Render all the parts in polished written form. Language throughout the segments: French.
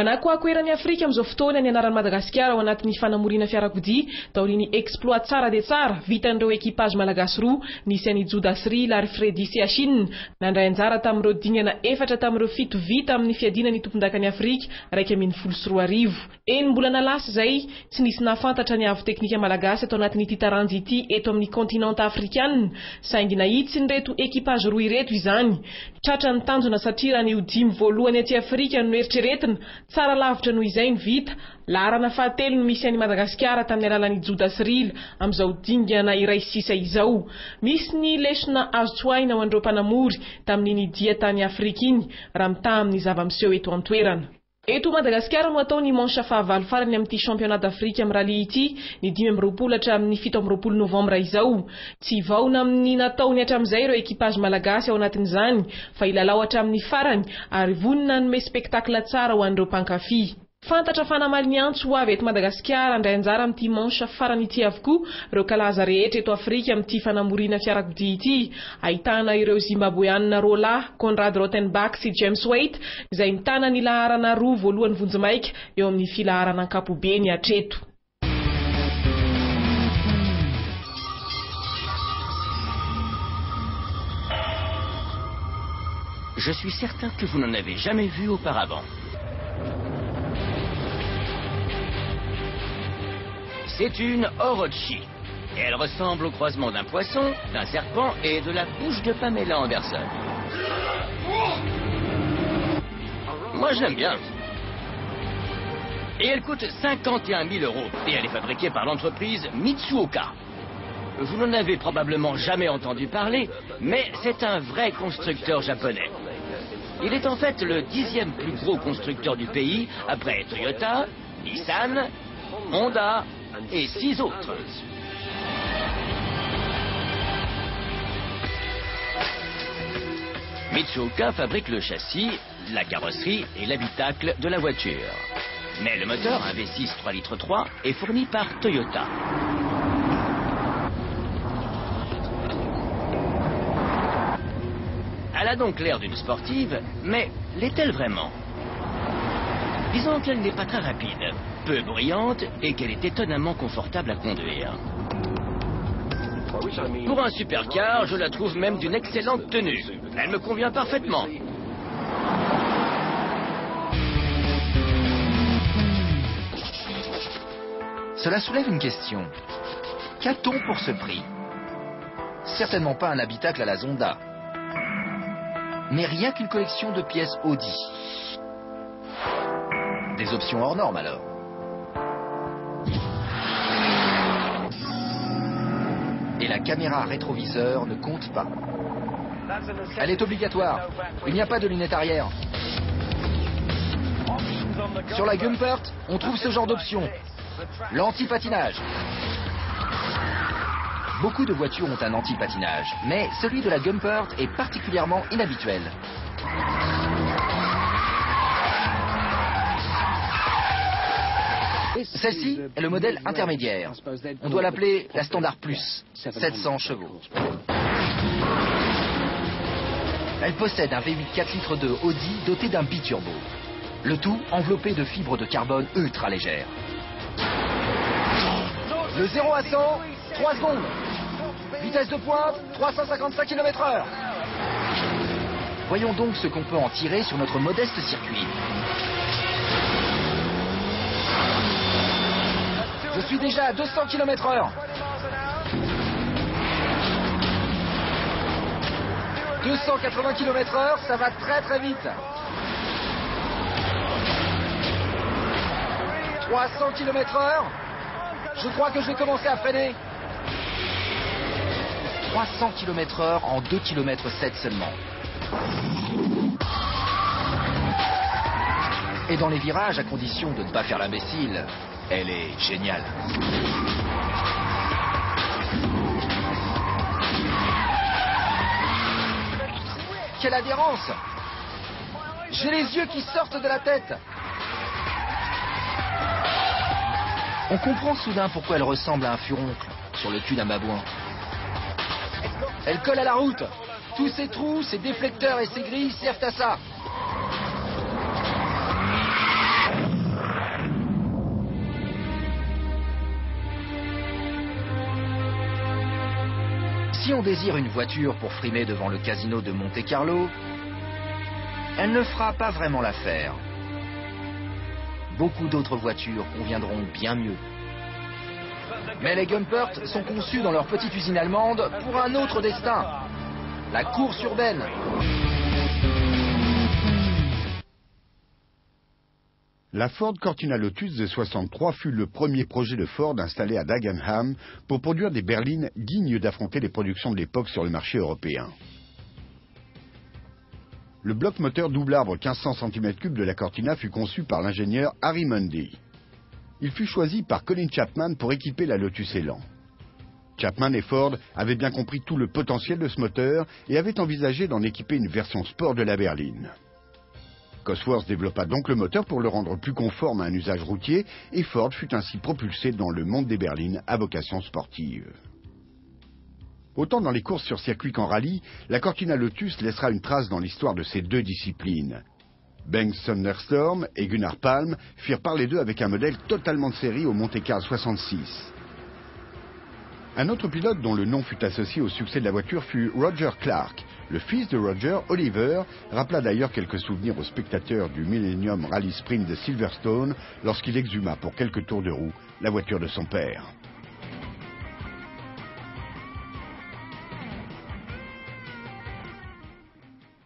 Manakoako eran'ny Afrika amin'izao fotoana ny anaran'i Madagasikara ao anatin'ny fanamorina fiarakodia taorian'ny exploit tsara dia tsara vitan'ireo ekipage malagasy roa nisy an'i Judasry ary Freddy Siachine nandray anjara tamin'ireo dingana 4 tamin'ireo 7 vita amin'ny fiadinan'ny tompondakan'ny Afrika 1.4 eny mbola nalasa izay tsy nisy nafantatra ny avo teknika malagasy atao anatin'ity taranjy ity eto amin'ny kontinanta afrikanina saingy nahitsy reto ekipage roa ireto izany tratra ny tanjona satria raha ny dimy voalohany aty Afrika no eritreretina tsara lavitra noho izay ny vita laharana fahatelo no misy an'i Madagasikara tamin'ny alalan'i Judasry amin'izao dingana iray sisa izao misy ny lesona azo tsoaina ho an'ireo mpanamory tamin'iny dia tany Afrika iny raha mitaha amin'ny zava-miseho eto an-toerana. Eto Madagasikara no atao ny manche fahavalo farany amin'ity championnat d'Afrique amin'ny rally ity ny 5 hatra amin'ny 7 novambra izao. Tsy vaona amin'ny nataony hatramin'izay ireo ekipage malagasy ao anatin'izany fa ilalao hatramin'ny farany ary vonina hanome spektakla tsara ho an'ireo mpankafy. Fantatra fanamaly ny antso ho avy eto Madagasikara andray anjara amin'ity manche farany ity avokoa ireo kalaza rehetra eto Afrika amin'ity fanamorina fiarakodia ity ahitana ireo Zimbabweanina Rola, Conrad Rothenbach sy James Waite izay mitana ny laharana roa voalohany vonjimaika eo amin'ny filaharana ankapobeny hatreto. Je suis certain que vous n'en avez jamais vu auparavant. C'est une Orochi. Elle ressemble au croisement d'un poisson, d'un serpent et de la bouche de Pamela Anderson. Moi, je l'aime bien. Et elle coûte 51 000 €. Et elle est fabriquée par l'entreprise Mitsuoka. Vous n'en avez probablement jamais entendu parler, mais c'est un vrai constructeur japonais. Il est en fait le 10e plus gros constructeur du pays, après Toyota, Nissan, Honda et 6 autres. Mitsuoka fabrique le châssis, la carrosserie et l'habitacle de la voiture. Mais le moteur, un V6 3 litres 3, est fourni par Toyota. Elle a donc l'air d'une sportive, mais l'est-elle vraiment? Disons qu'elle n'est pas très rapide, peu bruyante et qu'elle est étonnamment confortable à conduire. Pour un supercar, je la trouve même d'une excellente tenue. Elle me convient parfaitement. Cela soulève une question. Qu'a-t-on pour ce prix? Certainement pas un habitacle à la Zonda, mais rien qu'une collection de pièces Audi. Des options hors normes alors. Et la caméra rétroviseur ne compte pas. Elle est obligatoire. Il n'y a pas de lunettes arrière. Sur la Gumpert, on trouve ce genre d'option. L'anti-patinage. Beaucoup de voitures ont un anti-patinage, mais celui de la Gumpert est particulièrement inhabituel. Celle-ci est le modèle intermédiaire. On doit l'appeler la Standard Plus, 700 chevaux. Elle possède un V8 4 litres 2 Audi doté d'un biturbo. Le tout enveloppé de fibres de carbone ultra légères. De 0 à 100, 3 secondes. Vitesse de pointe, 355 km/h. Voyons donc ce qu'on peut en tirer sur notre modeste circuit. Je suis déjà à 200 km/h. 280 km/h, ça va très très vite. 300 km/h. Je crois que je vais commencer à freiner. 300 km/h en 2 km 7 seulement. Et dans les virages, à condition de ne pas faire l'imbécile, elle est géniale. Quelle adhérence! J'ai les yeux qui sortent de la tête. On comprend soudain pourquoi elle ressemble à un furoncle sur le cul d'un babouin. Elle colle à la route. Tous ces trous, ces déflecteurs et ces grilles servent à ça. Si on désire une voiture pour frimer devant le casino de Monte-Carlo, elle ne fera pas vraiment l'affaire. Beaucoup d'autres voitures conviendront bien mieux. Mais les Gumpert sont conçus dans leur petite usine allemande pour un autre destin, la course urbaine. La Ford Cortina Lotus de 63 fut le premier projet de Ford installé à Dagenham pour produire des berlines dignes d'affronter les productions de l'époque sur le marché européen. Le bloc moteur double arbre 1500 cm3 de la Cortina fut conçu par l'ingénieur Harry Mundy. Il fut choisi par Colin Chapman pour équiper la Lotus Elan. Chapman et Ford avaient bien compris tout le potentiel de ce moteur et avaient envisagé d'en équiper une version sport de la berline. Cosworth développa donc le moteur pour le rendre plus conforme à un usage routier et Ford fut ainsi propulsé dans le monde des berlines à vocation sportive. Autant dans les courses sur circuit qu'en rallye, la Cortina Lotus laissera une trace dans l'histoire de ces deux disciplines. Bengt Thunderstorm et Gunnar Palm firent parler d'eux avec un modèle totalement de série au Monte Carlo 66. Un autre pilote dont le nom fut associé au succès de la voiture fut Roger Clark. Le fils de Roger, Oliver, rappela d'ailleurs quelques souvenirs aux spectateurs du Millennium Rally Sprint de Silverstone lorsqu'il exhuma pour quelques tours de roue la voiture de son père.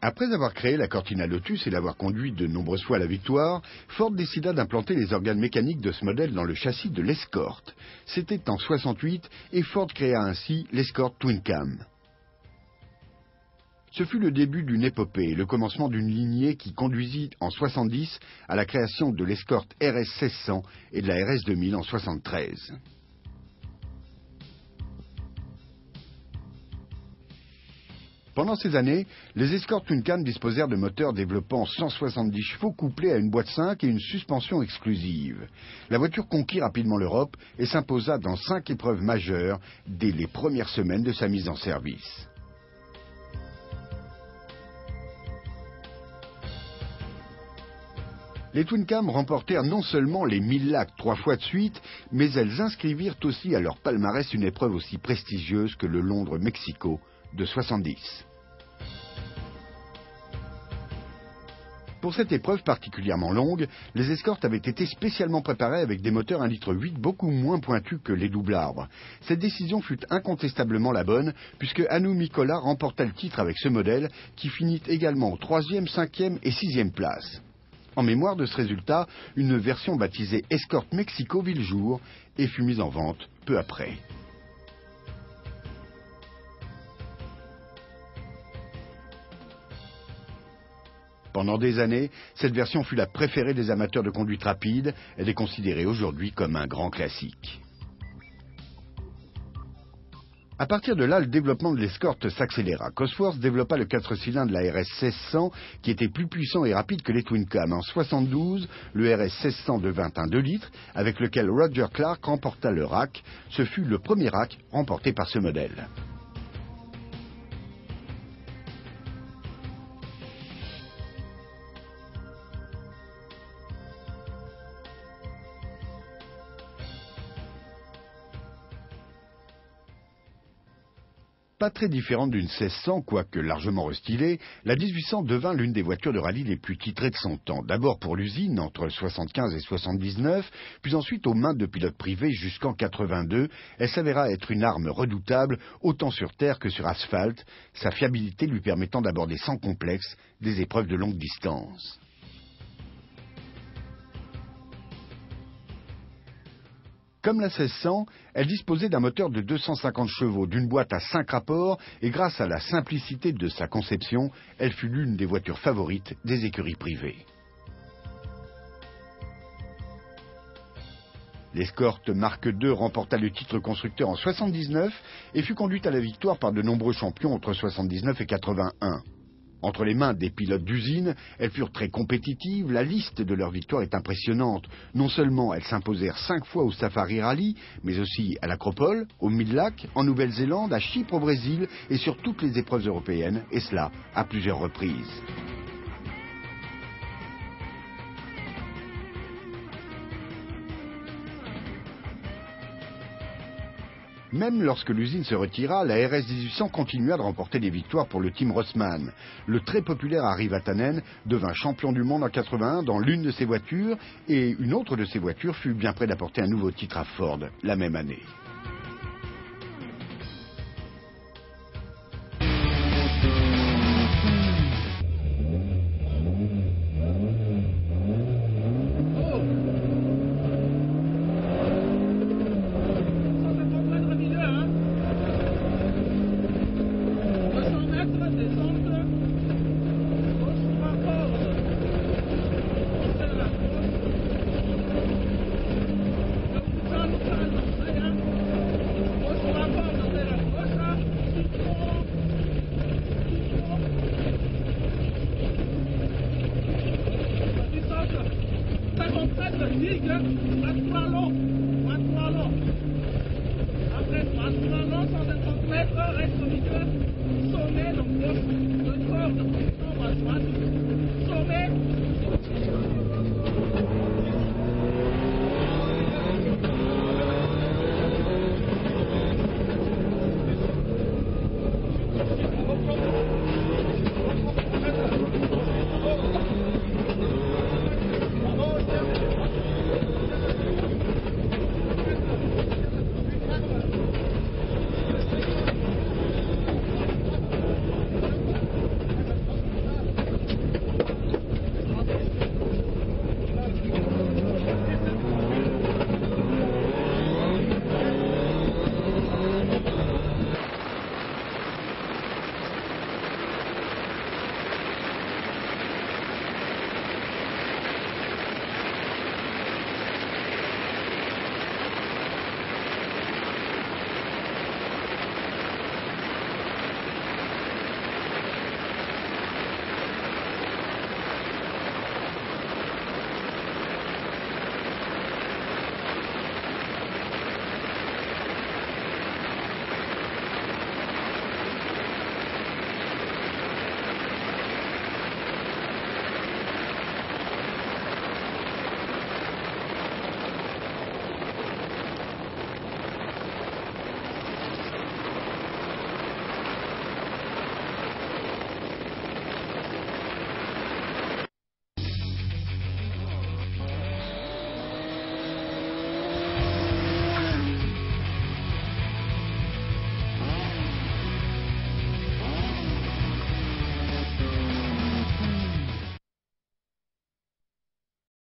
Après avoir créé la Cortina Lotus et l'avoir conduit de nombreuses fois à la victoire, Ford décida d'implanter les organes mécaniques de ce modèle dans le châssis de l'Escort. C'était en 68 et Ford créa ainsi l'Escort Twin Cam. Ce fut le début d'une épopée et le commencement d'une lignée qui conduisit en 70 à la création de l'Escort RS 1600 et de la RS 2000 en 73. Pendant ces années, les Escort Twin Cam disposèrent de moteurs développant 170 chevaux couplés à une boîte 5 et une suspension exclusive. La voiture conquit rapidement l'Europe et s'imposa dans 5 épreuves majeures dès les premières semaines de sa mise en service. Les Twin Cam remportèrent non seulement les 1000 lacs 3 fois de suite, mais elles inscrivirent aussi à leur palmarès une épreuve aussi prestigieuse que le Londres-Mexico de 70. Pour cette épreuve particulièrement longue, les Escorts avaient été spécialement préparés avec des moteurs 1,8 litre beaucoup moins pointus que les double arbres. Cette décision fut incontestablement la bonne, puisque Hannu Mikkola remporta le titre avec ce modèle, qui finit également aux 3e, 5e et 6e places. En mémoire de ce résultat, une version baptisée Escort Mexico vit le jour et fut mise en vente peu après. Pendant des années, cette version fut la préférée des amateurs de conduite rapide. Elle est considérée aujourd'hui comme un grand classique. À partir de là, le développement de l'Escort s'accéléra. Cosworth développa le 4 cylindres de la RS 1600 qui était plus puissant et rapide que les Twin Cam. En 72, le RS 1600 devint un 2 litres avec lequel Roger Clark remporta le rack. Ce fut le premier rack remporté par ce modèle. Pas très différente d'une 1600, quoique largement restylée, la 1800 devint l'une des voitures de rallye les plus titrées de son temps. D'abord pour l'usine, entre 75 et 79, puis ensuite aux mains de pilotes privés jusqu'en 82. Elle s'avéra être une arme redoutable, autant sur terre que sur asphalte, sa fiabilité lui permettant d'aborder sans complexe des épreuves de longue distance. Comme la 1600, elle disposait d'un moteur de 250 chevaux, d'une boîte à 5 rapports, et grâce à la simplicité de sa conception, elle fut l'une des voitures favorites des écuries privées. L'Escort Mark II remporta le titre constructeur en 79 et fut conduite à la victoire par de nombreux champions entre 79 et 81. Entre les mains des pilotes d'usine, elles furent très compétitives. La liste de leurs victoires est impressionnante. Non seulement elles s'imposèrent 5 fois au Safari Rally, mais aussi à l'Acropole, au Mid-Lac, en Nouvelle-Zélande, à Chypre au Brésil et sur toutes les épreuves européennes, et cela à plusieurs reprises. Même lorsque l'usine se retira, la RS 1800 continua de remporter des victoires pour le team Rossmann. Le très populaire Harry Vatanen devint champion du monde en 81 dans l'une de ses voitures et une autre de ses voitures fut bien près d'apporter un nouveau titre à Ford la même année. Sommet